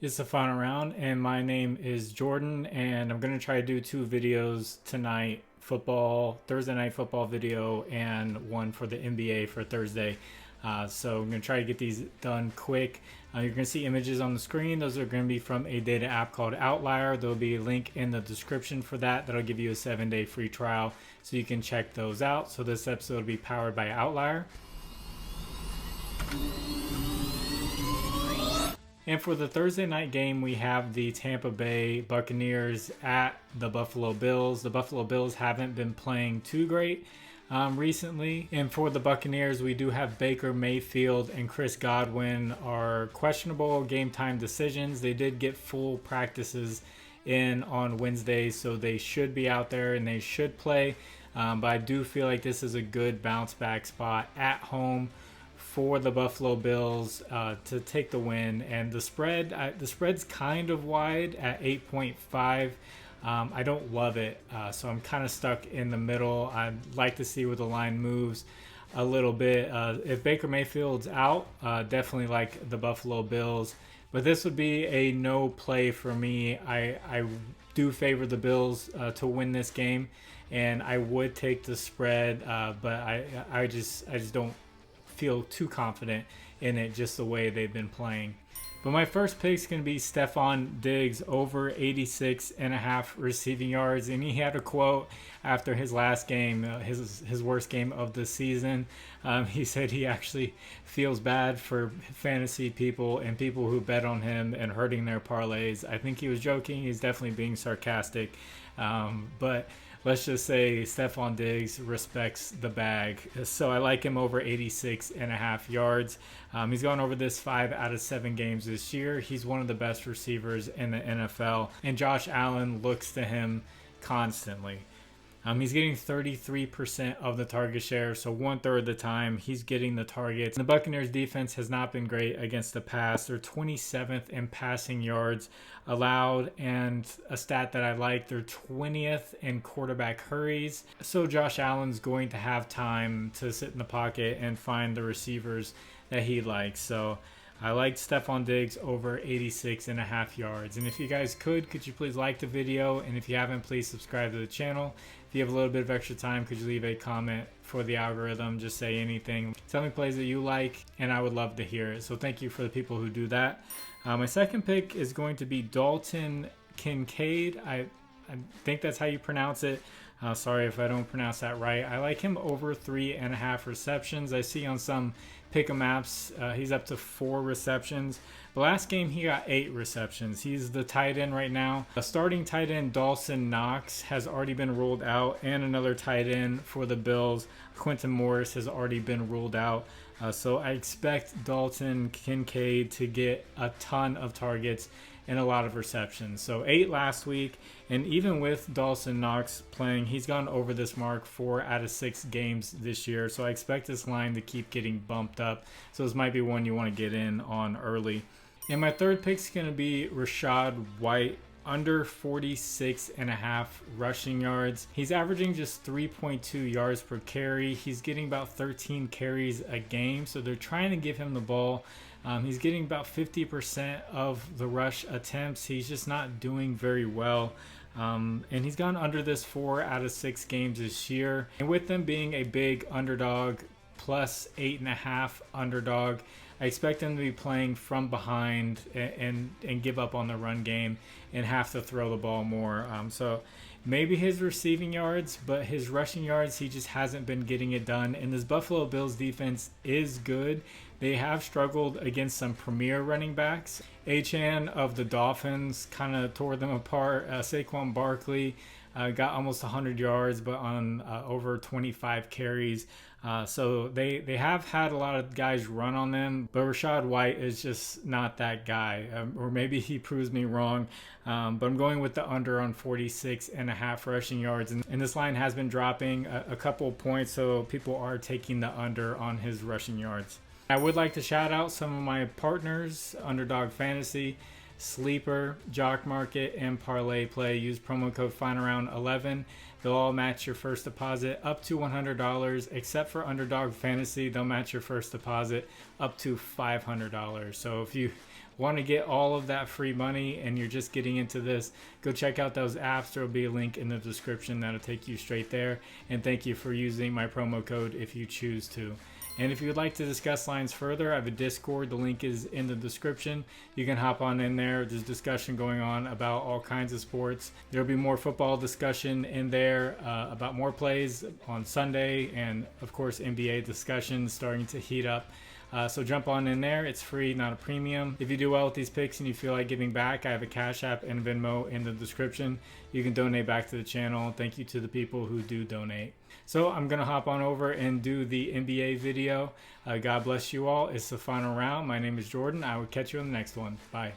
It's the final round, and my name is Jordan, and I'm gonna try to do 2 videos tonight: Thursday night football video, and one for the NBA for Thursday. So I'm gonna try to get these done quick. You're gonna see images on the screen. Those are gonna be from a data app called Outlier. There'll be a link in the description for that. That'll give you a 7-day free trial, so you can check those out. So this episode will be powered by Outlier. And for the Thursday night game, we have the Tampa Bay Buccaneers at the Buffalo Bills. The Buffalo Bills haven't been playing too great recently. And for the Buccaneers, we do have Baker Mayfield and Chris Godwin are questionable game time decisions. They did get full practices in on Wednesday, so they should be out there and they should play. But I do feel like this is a good bounce back spot at home for the Buffalo Bills to take the win. And the spread's kind of wide at 8.5. I don't love it, so I'm kind of stuck in the middle. I'd like to see where the line moves a little bit. If Baker Mayfield's out, definitely like the Buffalo Bills, but this would be a no play for me. I do favor the Bills to win this game, and I would take the spread, but I just don't feel too confident in it just the way they've been playing. But my first pick is going to be Stefon Diggs over 86.5 receiving yards. And he had a quote after his last game, his worst game of the season. He said he actually feels bad for fantasy people and people who bet on him and hurting their parlays. I think he was joking. He's definitely being sarcastic. But let's just say Stefon Diggs respects the bag. So I like him over 86.5 yards. He's gone over this 5 out of 7 games this year. He's one of the best receivers in the NFL. And Josh Allen looks to him constantly. He's getting 33% of the target share, so 1/3 of the time he's getting the targets. The Buccaneers defense has not been great against the pass. They're 27th in passing yards allowed, and a stat that I like, they're 20th in quarterback hurries. So Josh Allen's going to have time to sit in the pocket and find the receivers that he likes. So I like Stefon Diggs over 86.5 yards. And if you guys could you please like the video? And if you haven't, please subscribe to the channel. If you have a little bit of extra time, could you leave a comment for the algorithm? Just say anything. Tell me plays that you like, and I would love to hear it. So thank you for the people who do that. My second pick is going to be Dalton Kincaid. I think that's how you pronounce it. Sorry if I don't pronounce that right. I like him over 3.5 receptions. I see on some pick'em apps he's up to 4 receptions. The last game he got 8 receptions. He's the tight end right now. A starting tight end, Dawson Knox, has already been ruled out, and another tight end for the Bills, Quentin Morris, has already been ruled out. So I expect Dalton Kincaid to get a ton of targets and a lot of receptions. So 8 last week, and even with Dawson Knox playing, he's gone over this mark 4 out of 6 games this year. So I expect this line to keep getting bumped up. So this might be one you want to get in on early. And my third pick is going to be Rachaad White, under 46.5 rushing yards. He's averaging just 3.2 yards per carry. He's getting about 13 carries a game, so they're trying to give him the ball. He's getting about 50% of the rush attempts. He's just not doing very well. And he's gone under this 4 out of 6 games this year. And with them being a big underdog, plus 8.5 underdog, I expect them to be playing from behind and give up on the run game and have to throw the ball more. So maybe his receiving yards, but his rushing yards, he just hasn't been getting it done. And this Buffalo Bills defense is good. They have struggled against some premier running backs. Achane of the Dolphins kind of tore them apart. Saquon Barkley got almost 100 yards, but on over 25 carries. So they have had a lot of guys run on them, but Rachaad White is just not that guy. Or maybe he proves me wrong, but I'm going with the under on 46.5 rushing yards. And this line has been dropping a couple of points, so people are taking the under on his rushing yards. I would like to shout out some of my partners: Underdog Fantasy, Sleeper, JOCKMKT, and ParlayPlay. Use promo code FinalRound11. They'll all match your first deposit up to $100, except for Underdog Fantasy. They'll match your first deposit up to $500. So if you want to get all of that free money and you're just getting into this, go check out those apps. There will be a link in the description that'll take you straight there. And thank you for using my promo code if you choose to. And if you would like to discuss lines further, I have a Discord. The link is in the description. You can hop on in there. There's discussion going on about all kinds of sports. There'll be more football discussion in there about more plays on Sunday. And of course, NBA discussion starting to heat up. So jump on in there. It's free, not a premium. If you do well with these picks and you feel like giving back, I have a Cash App and Venmo in the description. You can donate back to the channel. Thank you to the people who do donate. So I'm going to hop on over and do the NBA video. God bless you all. It's the final round. My name is Jordan. I will catch you on the next one. Bye.